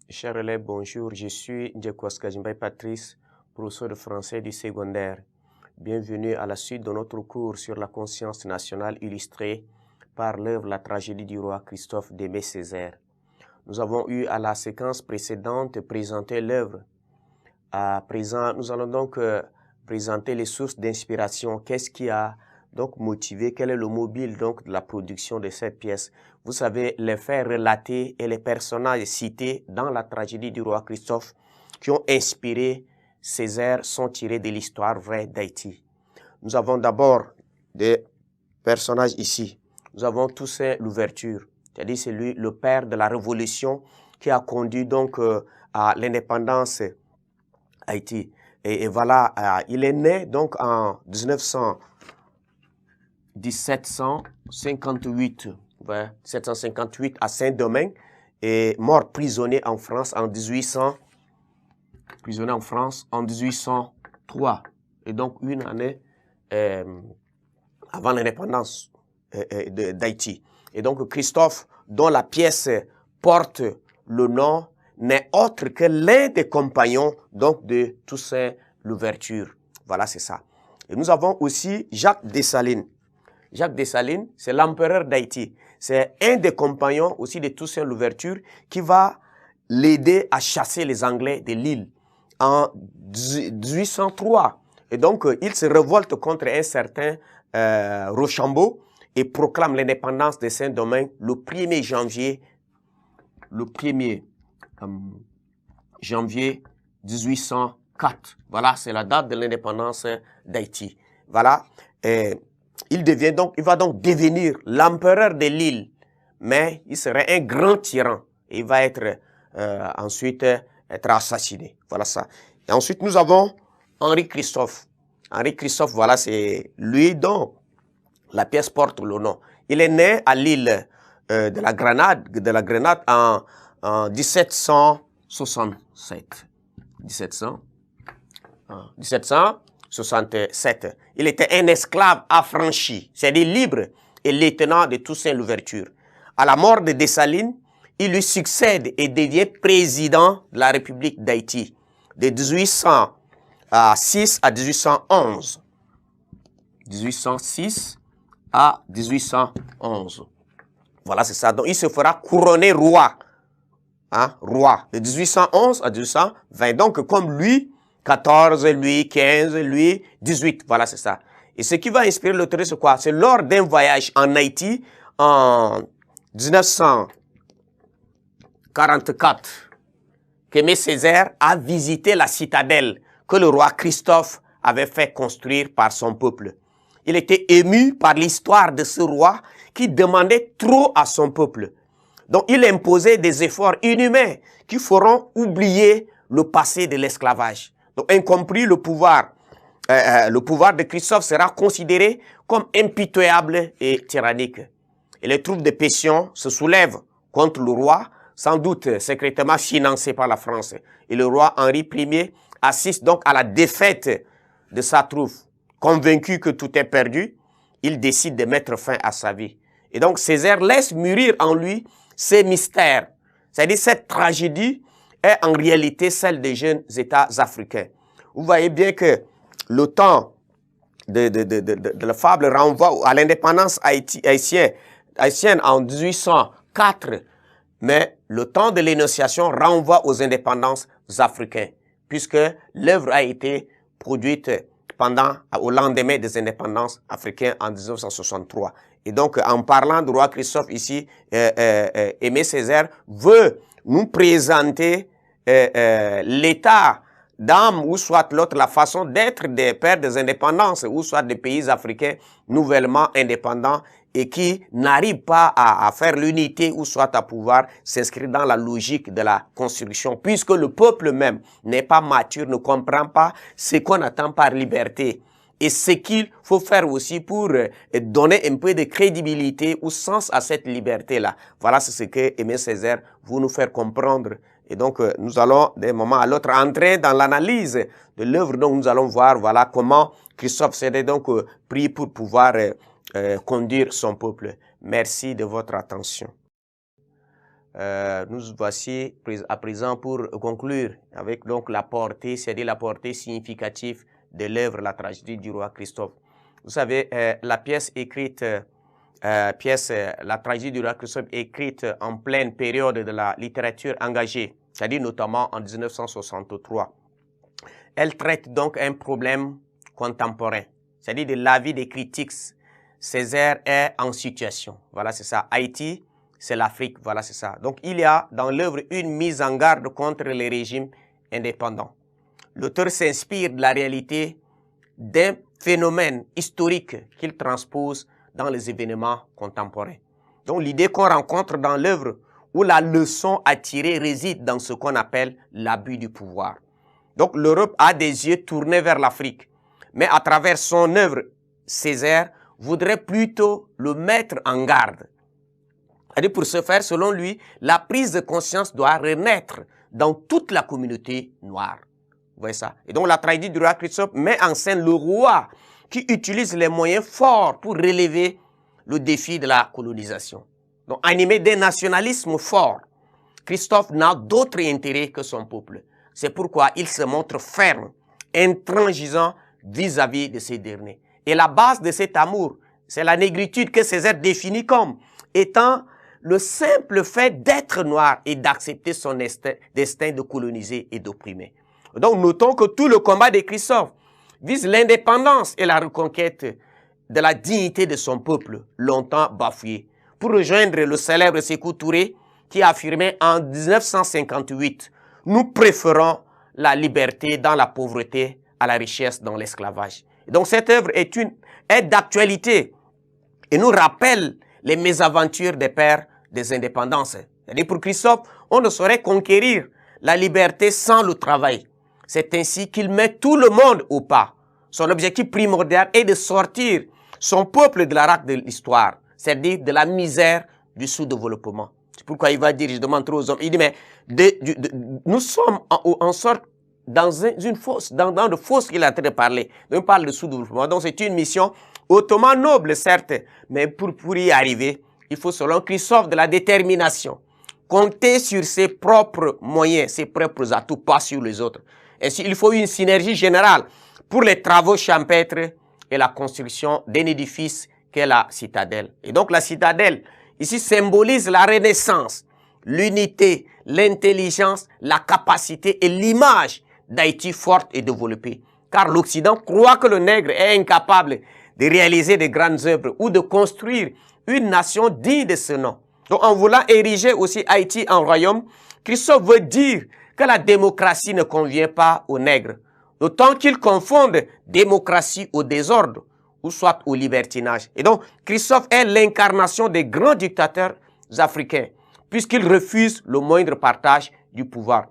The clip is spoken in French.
Chers élèves, bonjour, je suis Ndjekoska Jimbaye Patrice, professeur de français du secondaire. Bienvenue à la suite de notre cours sur la conscience nationale illustrée par l'œuvre La tragédie du roi Christophe d'Aimé Césaire. Nous avons eu à la séquence précédente présenté l'œuvre. À présent, nous allons donc présenter les sources d'inspiration. Qu'est-ce qui a donc motivé, quel est le mobile donc de la production de cette pièce? Vous savez, les faits relatés et les personnages cités dans la tragédie du roi Christophe qui ont inspiré Césaire sont tirés de l'histoire vraie d'Haïti. Nous avons d'abord des personnages ici. Nous avons Toussaint Louverture, c'est-à-dire c'est lui le père de la révolution qui a conduit donc à l'indépendance Haïti. Et voilà, il est né donc en 1758 à Saint-Domingue et mort prisonnier en France en 1803. Et donc une année avant l'indépendance d'Haïti. Et donc Christophe, dont la pièce porte le nom, n'est autre que l'un des compagnons donc de Toussaint Louverture. Voilà, c'est ça. Et nous avons aussi Jacques Dessalines. Jacques Dessalines, c'est l'empereur d'Haïti. C'est un des compagnons aussi de Toussaint Louverture qui va l'aider à chasser les Anglais de l'île en 1803. Et donc, il se révolte contre un certain Rochambeau et proclame l'indépendance de Saint-Domingue le 1er janvier 1804. Voilà, c'est la date de l'indépendance d'Haïti. Voilà. Il va donc devenir l'empereur de l'île, mais il serait un grand tyran. Et il va être ensuite être assassiné. Voilà ça. Et ensuite, nous avons Henri Christophe. Henri Christophe, voilà, c'est lui dont la pièce porte le nom. Il est né à l'île de la Grenade en 1767. 1767. Il était un esclave affranchi, c'est-à-dire libre et lieutenant de Toussaint Louverture. À la mort de Dessalines, il lui succède et devient président de la République d'Haïti de 1806 à 1811. 1806 à 1811. Voilà, c'est ça. Donc, il se fera couronner roi. Hein, roi. De 1811 à 1820. Donc, comme Louis XIV, Louis XV, Louis XVIII. Voilà, c'est ça. Et ce qui va inspirer l'auteur, c'est quoi? C'est lors d'un voyage en Haïti en 1944 qu'Aimé Césaire a visité la citadelle que le roi Christophe avait fait construire par son peuple. Il était ému par l'histoire de ce roi qui demandait trop à son peuple. Donc, il imposait des efforts inhumains qui feront oublier le passé de l'esclavage. Donc, incompris le pouvoir de Christophe sera considéré comme impitoyable et tyrannique. Et les troupes de Pétion se soulèvent contre le roi, sans doute secrètement financé par la France. Et le roi Henri Ier assiste donc à la défaite de sa troupe. Convaincu que tout est perdu, il décide de mettre fin à sa vie. Et donc Césaire laisse mûrir en lui ces mystères. C'est-à-dire cette tragédie est en réalité celle des jeunes États africains. Vous voyez bien que le temps de la fable renvoie à l'indépendance haïtienne en 1804, mais le temps de l'énonciation renvoie aux indépendances africaines, puisque l'œuvre a été produite au lendemain des indépendances africaines en 1963. Et donc, en parlant du roi Christophe ici, Aimé Césaire veut nous présenter l'état d'âme, ou soit l'autre, la façon d'être des pères des indépendances, ou soit des pays africains nouvellement indépendants et qui n'arrivent pas à faire l'unité, ou soit à pouvoir s'inscrire dans la logique de la construction, puisque le peuple même n'est pas mature, ne comprend pas ce qu'on attend par liberté. Et ce qu'il faut faire aussi pour donner un peu de crédibilité ou sens à cette liberté-là. Voilà ce que Aimé Césaire veut nous faire comprendre. Et donc, nous allons d'un moment à l'autre entrer dans l'analyse de l'œuvre. Donc, nous allons voir, voilà, comment Christophe s'était donc pris pour pouvoir conduire son peuple. Merci de votre attention. Nous voici à présent pour conclure avec donc la portée, c'est-à-dire la portée significative de l'œuvre La tragédie du roi Christophe. Vous savez, la pièce écrite, La tragédie du roi Christophe, écrite en pleine période de la littérature engagée, c'est-à-dire notamment en 1963. Elle traite donc un problème contemporain, c'est-à-dire de l'avis des critiques. Césaire est en situation. Voilà, c'est ça. Haïti, c'est l'Afrique. Voilà, c'est ça. Donc, il y a dans l'œuvre une mise en garde contre les régimes indépendants. L'auteur s'inspire de la réalité d'un phénomène historique qu'il transpose dans les événements contemporains. Donc, l'idée qu'on rencontre dans l'œuvre où la leçon à tirer réside dans ce qu'on appelle l'abus du pouvoir. Donc, l'Europe a des yeux tournés vers l'Afrique. Mais à travers son œuvre, Césaire voudrait plutôt le mettre en garde. Et pour ce faire, selon lui, la prise de conscience doit renaître dans toute la communauté noire. Vous voyez ça? Et donc la tragédie du roi Christophe met en scène le roi qui utilise les moyens forts pour relever le défi de la colonisation. Donc animé d'un nationalisme fort, Christophe n'a d'autre intérêt que son peuple. C'est pourquoi il se montre ferme, intransigeant vis-à-vis de ces derniers. Et la base de cet amour, c'est la négritude que Césaire définit comme étant le simple fait d'être noir et d'accepter son destin de coloniser et d'opprimer. Donc notons que tout le combat de Christophe vise l'indépendance et la reconquête de la dignité de son peuple, longtemps bafoué, pour rejoindre le célèbre Sékou Touré qui affirmait en 1958 « Nous préférons la liberté dans la pauvreté à la richesse dans l'esclavage ». Donc cette œuvre est d'actualité et nous rappelle les mésaventures des pères des indépendances. C'est-à-dire pour Christophe, on ne saurait conquérir la liberté sans le travail. C'est ainsi qu'il met tout le monde au pas. Son objectif primordial est de sortir son peuple de la rate de l'histoire, c'est-à-dire de la misère du sous-développement. C'est pourquoi il va dire, je demande trop aux hommes, il dit, mais nous sommes en sorte dans une fosse, dans de fausses qu'il est en train de parler. Donc, il parle de sous-développement. Donc, c'est une mission hautement noble, certes, mais pour y arriver, il faut, selon Christophe, de la détermination. Compter sur ses propres moyens, ses propres atouts, pas sur les autres. Ainsi, il faut une synergie générale pour les travaux champêtres et la construction d'un édifice qu'est la citadelle. Et donc, la citadelle, ici, symbolise la renaissance, l'unité, l'intelligence, la capacité et l'image d'Haïti forte et développée. Car l'Occident croit que le nègre est incapable de réaliser de grandes œuvres ou de construire une nation digne de ce nom. Donc en voulant ériger aussi Haïti en royaume, Christophe veut dire que la démocratie ne convient pas aux nègres. D'autant qu'ils confondent démocratie au désordre ou soit au libertinage. Et donc Christophe est l'incarnation des grands dictateurs africains puisqu'il refuse le moindre partage du pouvoir.